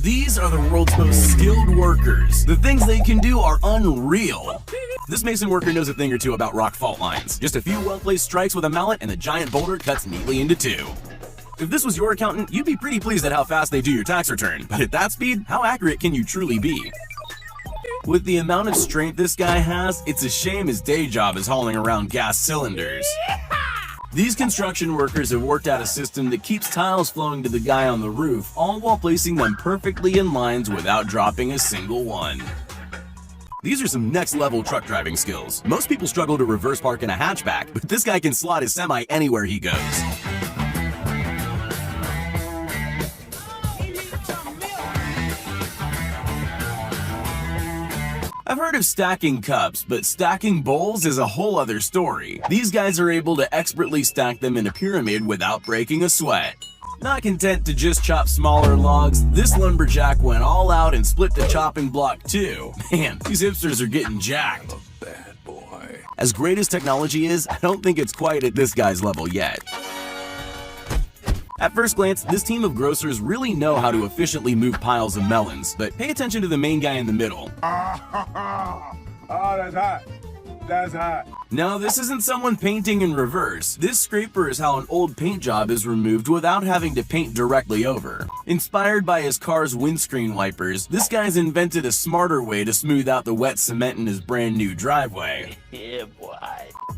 These are the world's most skilled workers. The things they can do are unreal. This mason worker knows a thing or two about rock fault lines. Just a few well-placed strikes with a mallet and the giant boulder cuts neatly into two. If this was your accountant, you'd be pretty pleased at how fast they do your tax return. But at that speed, how accurate can you truly be? With the amount of strength this guy has, it's a shame his day job is hauling around gas cylinders. These construction workers have worked out a system that keeps tiles flowing to the guy on the roof, all while placing them perfectly in lines without dropping a single one. These are some next-level truck driving skills. Most people struggle to reverse park in a hatchback, but this guy can slot his semi anywhere he goes. I've heard of stacking cups, but stacking bowls is a whole other story. These guys are able to expertly stack them in a pyramid without breaking a sweat. Not content to just chop smaller logs, this lumberjack went all out and split the chopping block too. Man, these hipsters are getting jacked. Bad boy. As great as technology is, I don't think it's quite at this guy's level yet. At first glance, this team of grocers really know how to efficiently move piles of melons, but pay attention to the main guy in the middle. Oh, that's hot. That's hot. No, this isn't someone painting in reverse. This scraper is how an old paint job is removed without having to paint directly over. Inspired by his car's windscreen wipers, this guy's invented a smarter way to smooth out the wet cement in his brand new driveway. Yeah, boy.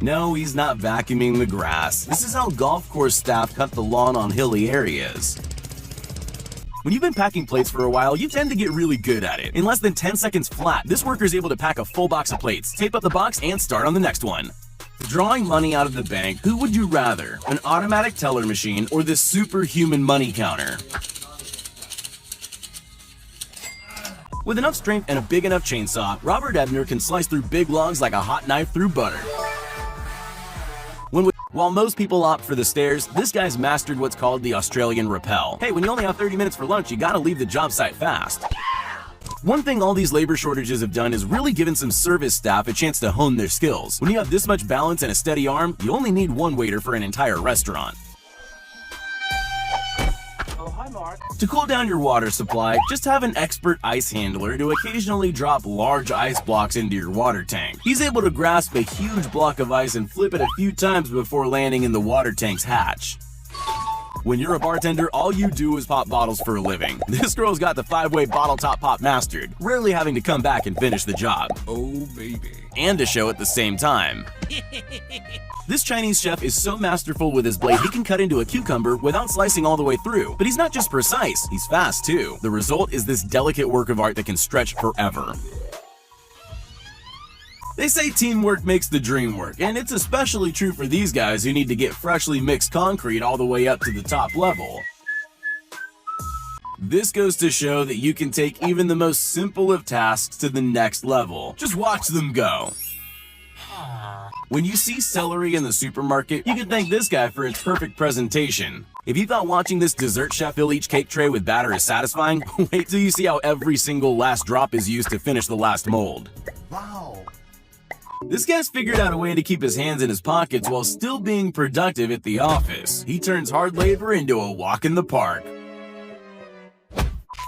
No, he's not vacuuming the grass. This is how golf course staff cut the lawn on hilly areas. When you've been packing plates for a while, you tend to get really good at it. In less than 10 seconds flat, this worker is able to pack a full box of plates, tape up the box, and start on the next one. Drawing money out of the bank, who would you rather? An automatic teller machine or this superhuman money counter? With enough strength and a big enough chainsaw, Robert Ebner can slice through big logs like a hot knife through butter. While most people opt for the stairs, this guy's mastered what's called the Australian rappel. Hey, when you only have 30 minutes for lunch, you gotta leave the job site fast. One thing all these labor shortages have done is really given some service staff a chance to hone their skills. When you have this much balance and a steady arm, you only need one waiter for an entire restaurant. To cool down your water supply, just have an expert ice handler to occasionally drop large ice blocks into your water tank. He's able to grasp a huge block of ice and flip it a few times before landing in the water tank's hatch. When you're a bartender, all you do is pop bottles for a living. This girl's got the 5-way bottle top pop mastered, rarely having to come back and finish the job. Oh, baby. And a show at the same time. This Chinese chef is so masterful with his blade he can cut into a cucumber without slicing all the way through. But he's not just precise, he's fast too. The result is this delicate work of art that can stretch forever. They say teamwork makes the dream work, and it's especially true for these guys who need to get freshly mixed concrete all the way up to the top level. This goes to show that you can take even the most simple of tasks to the next level. Just watch them go. When you see celery in the supermarket, you can thank this guy for its perfect presentation. If you thought watching this dessert chef fill each cake tray with batter is satisfying, wait till you see how every single last drop is used to finish the last mold. Wow. This guy's figured out a way to keep his hands in his pockets while still being productive at the office. He turns hard labor into a walk in the park.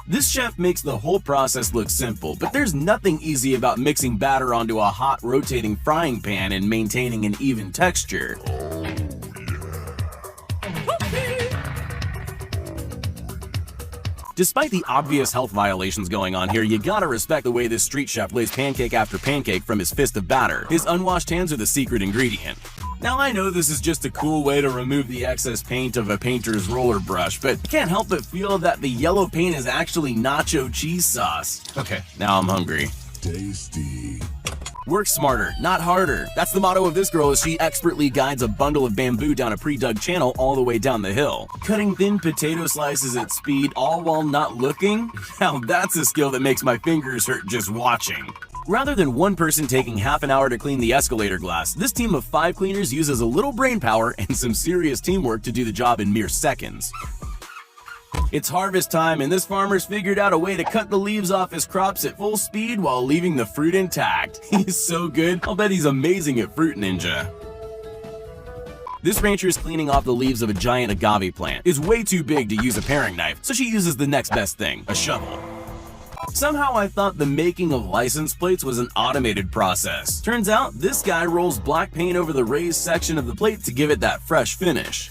This chef makes the whole process look simple, but there's nothing easy about mixing batter onto a hot rotating frying pan and maintaining an even texture. Despite the obvious health violations going on here, you gotta respect the way this street chef lays pancake after pancake from his fist of batter. His unwashed hands are the secret ingredient. Now I know this is just a cool way to remove the excess paint of a painter's roller brush, but I can't help but feel that the yellow paint is actually nacho cheese sauce. Okay, now I'm hungry. Tasty. Work smarter, not harder. That's the motto of this girl as she expertly guides a bundle of bamboo down a pre-dug channel all the way down the hill. Cutting thin potato slices at speed all while not looking? Now that's a skill that makes my fingers hurt just watching. Rather than one person taking half an hour to clean the escalator glass, this team of 5 cleaners uses a little brain power and some serious teamwork to do the job in mere seconds. It's harvest time, and this farmer's figured out a way to cut the leaves off his crops at full speed while leaving the fruit intact. He's so good, I'll bet he's amazing at Fruit Ninja. This rancher is cleaning off the leaves of a giant agave plant. It's way too big to use a paring knife, so she uses the next best thing, a shovel. Somehow I thought the making of license plates was an automated process. Turns out this guy rolls black paint over the raised section of the plate to give it that fresh finish.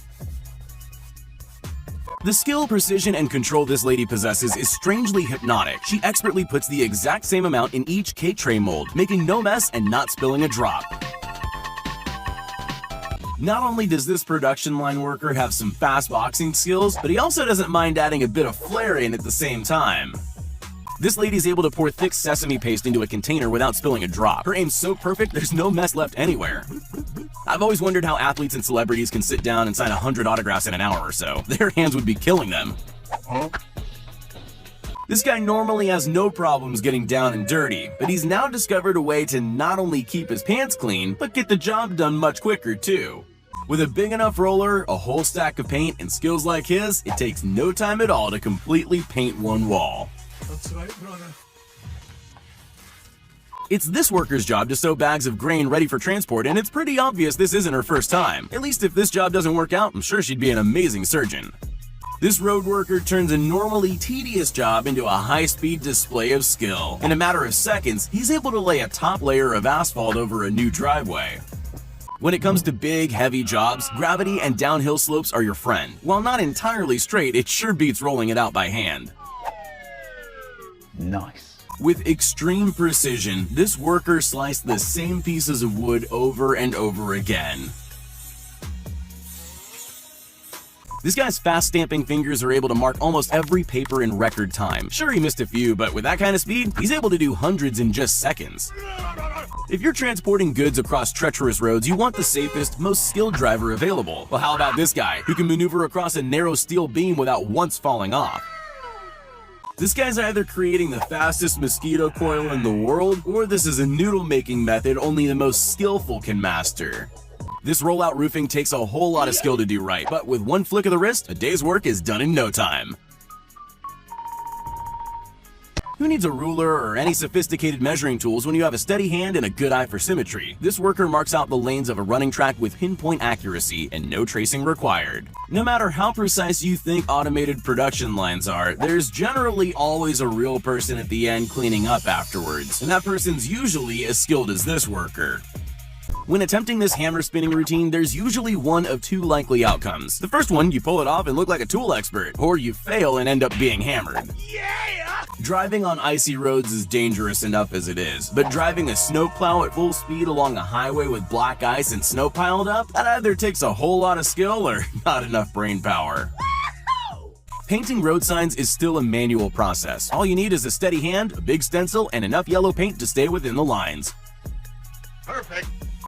The skill, precision, and control this lady possesses is strangely hypnotic. She expertly puts the exact same amount in each cake tray mold, making no mess and not spilling a drop. Not only does this production line worker have some fast boxing skills, but he also doesn't mind adding a bit of flair in at the same time. This lady's able to pour thick sesame paste into a container without spilling a drop. Her aim's so perfect, there's no mess left anywhere. I've always wondered how athletes and celebrities can sit down and sign 100 autographs in an hour or so. Their hands would be killing them. This guy normally has no problems getting down and dirty, but he's now discovered a way to not only keep his pants clean, but get the job done much quicker too. With a big enough roller, a whole stack of paint, and skills like his, it takes no time at all to completely paint one wall. That's right, brother. It's this worker's job to sew bags of grain ready for transport, and it's pretty obvious this isn't her first time. At least if this job doesn't work out, I'm sure she'd be an amazing surgeon. This road worker turns a normally tedious job into a high-speed display of skill. In a matter of seconds, he's able to lay a top layer of asphalt over a new driveway. When it comes to big, heavy jobs, gravity and downhill slopes are your friend. While not entirely straight, it sure beats rolling it out by hand. Nice. With extreme precision, this worker sliced the same pieces of wood over and over again. This guy's fast stamping fingers are able to mark almost every paper in record time. Sure, he missed a few, but with that kind of speed, he's able to do hundreds in just seconds. If you're transporting goods across treacherous roads, you want the safest, most skilled driver available. Well, how about this guy, who can maneuver across a narrow steel beam without once falling off? This guy's either creating the fastest mosquito coil in the world, or this is a noodle-making method only the most skillful can master. This rollout roofing takes a whole lot of skill to do right, but with one flick of the wrist, a day's work is done in no time. Who needs a ruler or any sophisticated measuring tools when you have a steady hand and a good eye for symmetry? This worker marks out the lanes of a running track with pinpoint accuracy and no tracing required. No matter how precise you think automated production lines are, there's generally always a real person at the end cleaning up afterwards, and that person's usually as skilled as this worker. When attempting this hammer spinning routine, there's usually one of two likely outcomes. The first one, you pull it off and look like a tool expert, or you fail and end up being hammered. Driving on icy roads is dangerous enough as it is, but driving a snowplow at full speed along a highway with black ice and snow piled up, that either takes a whole lot of skill or not enough brain power. Painting road signs is still a manual process. All you need is a steady hand, a big stencil, and enough yellow paint to stay within the lines.